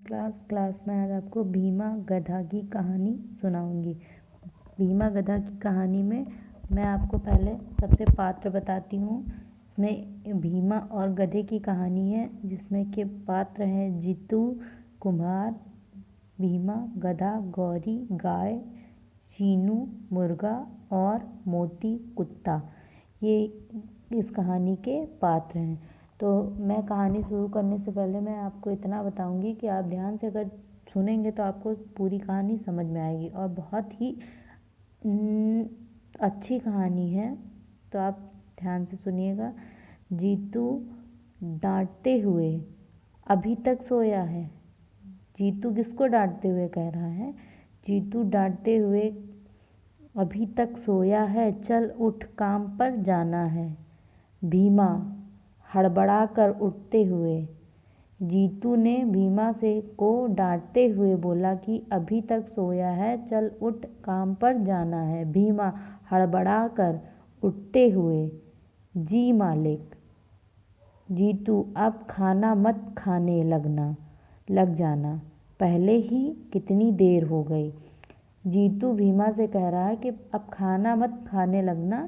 Class में आज आपको भीमा गधा की कहानी सुनाऊंगी। भीमा गधा की कहानी में मैं आपको पहले सबसे पात्र बताती हूँ। इसमें भीमा और गधे की कहानी है, जिसमें के पात्र हैं जीतू कुम्हार, भीमा गधा, गौरी गाय, चीनू मुर्गा और मोती कुत्ता। ये इस कहानी के पात्र हैं। तो मैं कहानी शुरू करने से पहले मैं आपको इतना बताऊंगी कि आप ध्यान से अगर सुनेंगे तो आपको पूरी कहानी समझ में आएगी और बहुत ही अच्छी कहानी है। तो आप ध्यान से सुनिएगा। जीतू डांटते हुए अभी तक सोया है। जीतू किसको डांटते हुए कह रहा है? जीतू डांटते हुए अभी तक सोया है, चल उठ, काम पर जाना है। भीमा हड़बड़ा कर उठते हुए। जीतू ने भीमा को डांटते हुए बोला कि अभी तक सोया है, चल उठ, काम पर जाना है। भीमा हड़बड़ा कर उठते हुए। जी मालिक। जीतू अब खाना मत खाने लग जाना, पहले ही कितनी देर हो गई। जीतू भीमा से कह रहा है कि अब खाना मत खाने लगना,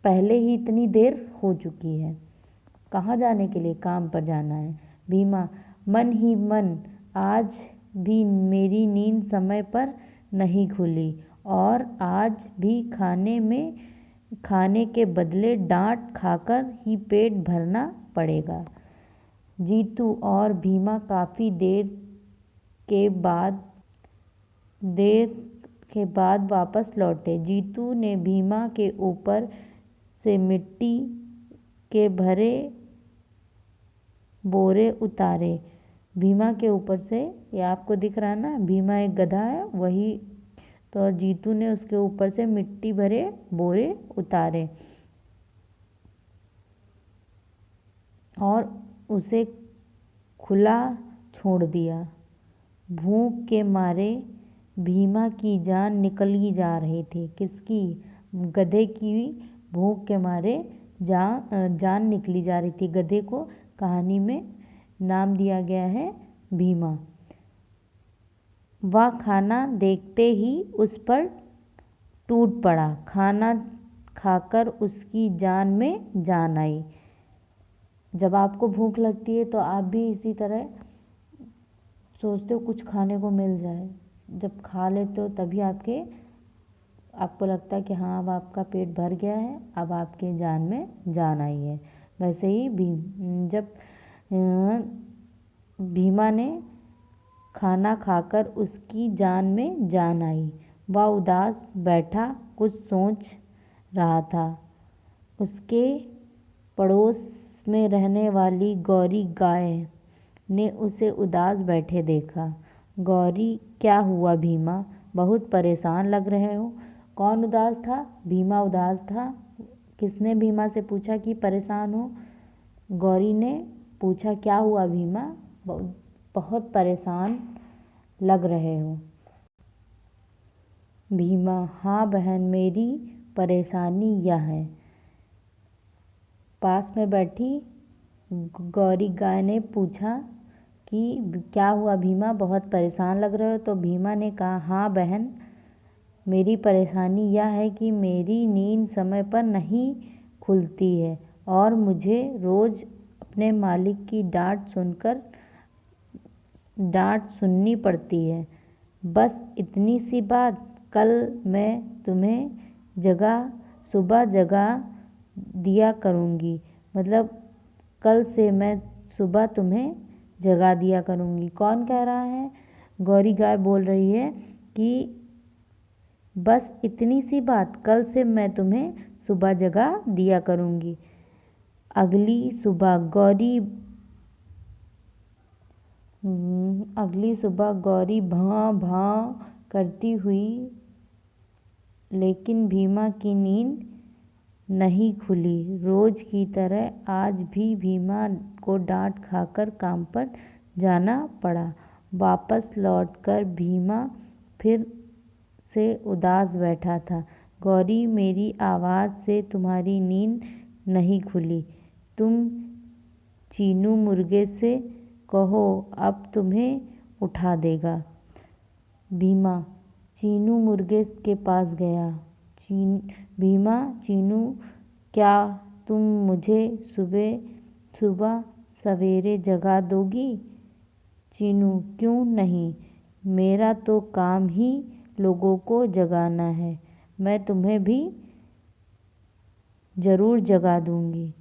पहले ही इतनी देर हो चुकी है। कहाँ जाने के लिए? काम पर जाना है। भीमा मन ही मन, आज भी मेरी नींद समय पर नहीं खुली और आज भी खाने के बदले डांट खाकर ही पेट भरना पड़ेगा। जीतू और भीमा काफ़ी देर के बाद वापस लौटे। जीतू ने भीमा के ऊपर से मिट्टी के भरे बोरे उतारे। भीमा के ऊपर से, ये आपको दिख रहा है ना, भीमा एक गधा है वही। तो जीतू ने उसके ऊपर से मिट्टी भरे बोरे उतारे और उसे खुला छोड़ दिया। भूख के मारे भीमा की जान निकली जा रही थी। किसकी? गधे की भूख के मारे जान निकली जा रही थी। गधे को कहानी में नाम दिया गया है भीमा। वह खाना देखते ही उस पर टूट पड़ा। खाना खाकर उसकी जान में जान आई। जब आपको भूख लगती है तो आप भी इसी तरह सोचते हो कुछ खाने को मिल जाए। जब खा लेते हो तभी आपको लगता है कि हाँ, अब आपका पेट भर गया है, अब आपके जान में जान आई है। वैसे ही जब भीमा ने खाना खाकर उसकी जान में जान आई। वह उदास बैठा कुछ सोच रहा था। उसके पड़ोस में रहने वाली गौरी गाय ने उसे उदास बैठे देखा। गौरी, क्या हुआ भीमा? बहुत परेशान लग रहे हो। कौन उदास था? भीमा उदास था। किसने भीमा से पूछा कि परेशान हो? गौरी ने पूछा, क्या हुआ भीमा? बहुत परेशान लग रहे हो। भीमा, हाँ बहन, मेरी परेशानी यह है। पास में बैठी गौरी गाय ने पूछा कि क्या हुआ भीमा, बहुत परेशान लग रहे हो? तो भीमा ने कहा, हाँ बहन, मेरी परेशानी यह है कि मेरी नींद समय पर नहीं खुलती है और मुझे रोज़ अपने मालिक की डांट सुननी पड़ती है। बस इतनी सी बात। कल मैं तुम्हें सुबह जगा दिया करूँगी। मतलब कल से मैं सुबह तुम्हें जगा दिया करूँगी। कौन कह रहा है? गौरी गाय बोल रही है कि बस इतनी सी बात, कल से मैं तुम्हें सुबह जगा दिया करूँगी। अगली सुबह गौरी भां भां करती हुई, लेकिन भीमा की नींद नहीं खुली। रोज की तरह आज भी भीमा को डांट खाकर काम पर जाना पड़ा। वापस लौटकर भीमा फिर से उदास बैठा था। गौरी, मेरी आवाज़ से तुम्हारी नींद नहीं खुली। तुम चीनू मुर्गे से कहो अब तुम्हें उठा देगा। भीमा चीनू मुर्गे के पास गया। भीमा, चीनू, क्या तुम मुझे सुबह सुबह सवेरे जगा दोगी? चीनू, क्यों नहीं, मेरा तो काम ही लोगों को जगाना है। मैं तुम्हें भी ज़रूर जगा दूंगी।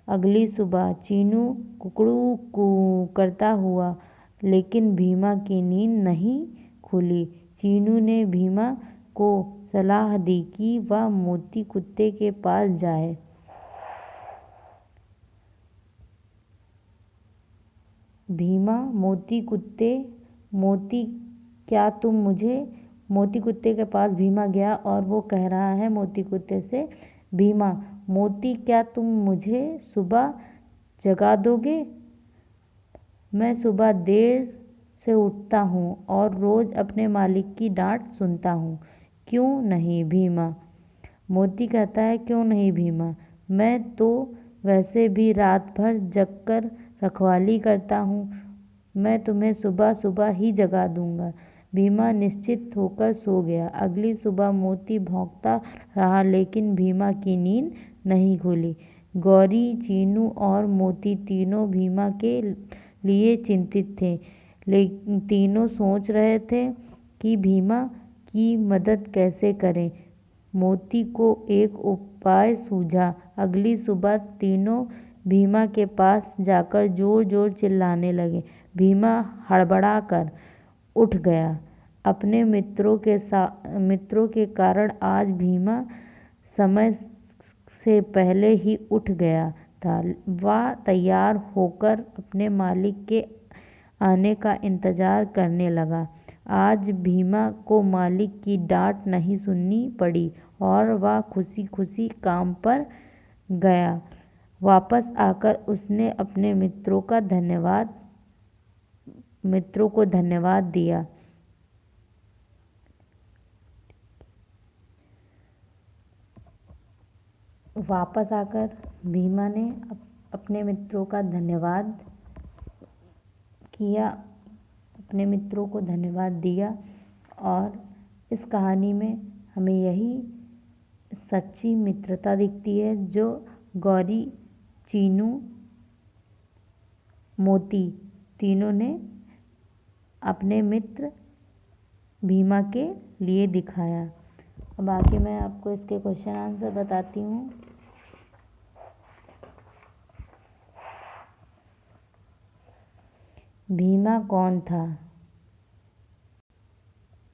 अगली सुबह चीनू कुकड़ू कू करता हुआ, लेकिन भीमा की नींद नहीं खुली। चीनू ने भीमा को सलाह दी कि वह मोती कुत्ते के पास जाए। भीमा मोती कुत्ते के पास भीमा गया और वो कह रहा है मोती कुत्ते से, भीमा, मोती, क्या तुम मुझे सुबह जगा दोगे? मैं सुबह देर से उठता हूँ और रोज़ अपने मालिक की डांट सुनता हूँ। क्यों नहीं भीमा? मोती कहता है, क्यों नहीं भीमा, मैं तो वैसे भी रात भर जगकर रखवाली करता हूँ। मैं तुम्हें सुबह सुबह ही जगा दूंगा। भीमा निश्चित होकर सो गया। अगली सुबह मोती भौंकता रहा, लेकिन भीमा की नींद नहीं खुली। गौरी, चीनू और मोती तीनों भीमा के लिए चिंतित थे, लेकिन तीनों सोच रहे थे कि भीमा की मदद कैसे करें। मोती को एक उपाय सूझा। अगली सुबह तीनों भीमा के पास जाकर जोर जोर चिल्लाने लगे। भीमा हड़बड़ाकर उठ गया। अपने मित्रों के कारण आज भीमा समय से पहले ही उठ गया था। वह तैयार होकर अपने मालिक के आने का इंतजार करने लगा। आज भीमा को मालिक की डांट नहीं सुननी पड़ी और वह खुशी खुशी काम पर गया। वापस आकर उसने अपने मित्रों को धन्यवाद दिया। वापस आकर भीमा ने अपने मित्रों का धन्यवाद किया, अपने मित्रों को धन्यवाद दिया। और इस कहानी में हमें यही सच्ची मित्रता दिखती है, जो गौरी, चीनू, मोती तीनों ने अपने मित्र भीमा के लिए दिखाया। अब आगे मैं आपको इसके क्वेश्चन आंसर बताती हूँ। भीमा कौन था?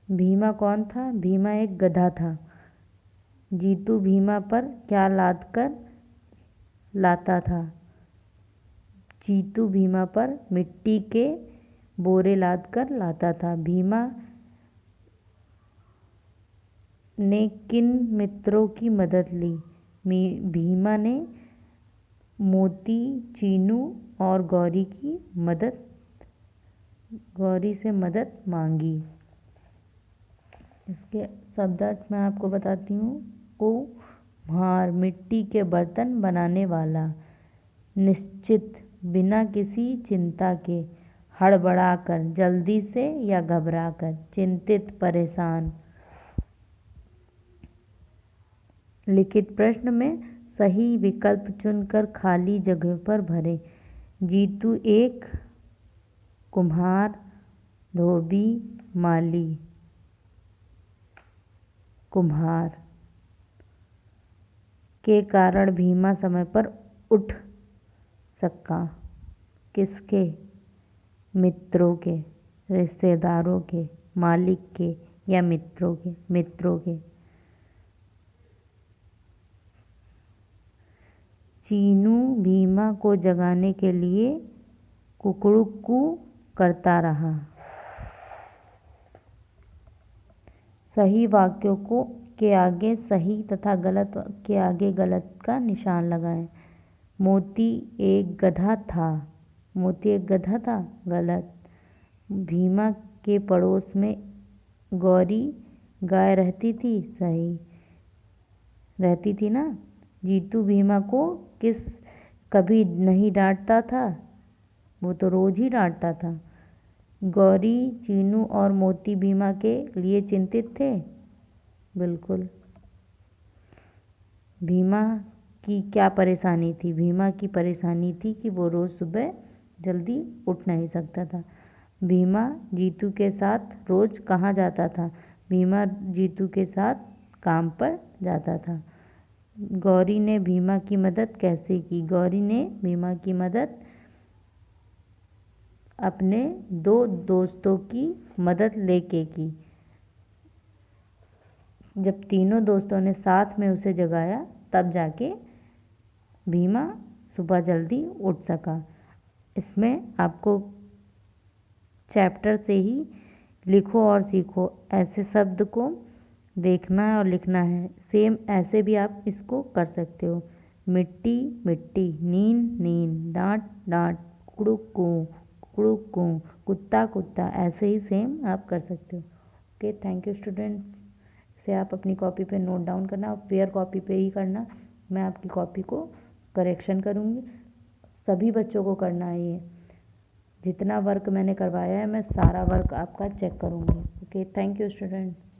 भीमा कौन था? भीमा एक गधा था। जीतू भीमा पर क्या लाद कर लाता था? जीतू भीमा पर मिट्टी के बोरे लाद कर लाता था। भीमा ने किन मित्रों की मदद ली? भीमा ने मोती, चीनू और गौरी से मदद मांगी। इसके शब्दार्थ मैं आपको बताती हूँ। कुम्हार, मिट्टी के बर्तन बनाने वाला। निश्चित, बिना किसी चिंता के। हड़बड़ाकर, जल्दी से या घबराकर। चिंतित, परेशान। लिखित प्रश्न में सही विकल्प चुनकर खाली जगह पर भरें। जीतू एक कुम्हार, धोबी, माली। कुम्हार के कारण भीमा समय पर उठ सका। किसके? मित्रों के, रिश्तेदारों के, मालिक के या मित्रों के। चीनू भीमा को जगाने के लिए कुकड़ू करता रहा। सही वाक्यों के आगे सही तथा गलत के आगे गलत का निशान लगाएं। मोती एक गधा था। गलत। भीमा के पड़ोस में गौरी गाय रहती थी। सही। रहती थी ना। जीतू भीमा को कभी नहीं डांटता था। वो तो रोज़ ही डांटता था। गौरी, चीनू और मोती भीमा के लिए चिंतित थे। बिल्कुल। भीमा की क्या परेशानी थी? भीमा की परेशानी थी कि वो रोज़ सुबह जल्दी उठ नहीं सकता था। भीमा जीतू के साथ रोज़ कहाँ जाता था? भीमा जीतू के साथ काम पर जाता था। गौरी ने भीमा की मदद कैसे की? गौरी ने भीमा की मदद अपने दो दोस्तों की मदद लेके की। जब तीनों दोस्तों ने साथ में उसे जगाया तब जाके भीमा सुबह जल्दी उठ सका। इसमें आपको चैप्टर से ही लिखो और सीखो ऐसे शब्द को देखना है और लिखना है। सेम ऐसे भी आप इसको कर सकते हो। मिट्टी मिट्टी, नींद नींद, डांट डांट, कुकड़ू कू, कुत्ता कुत्ता, ऐसे ही सेम आप कर सकते हो। Okay, thank you students. इसे आप अपनी कॉपी पे नोट डाउन करना और फेयर कॉपी पे ही करना। मैं आपकी कॉपी को करेक्शन करूँगी। सभी बच्चों को करना है ये। जितना वर्क मैंने करवाया है मैं सारा वर्क आपका चेक करूँगी। Okay, thank you students.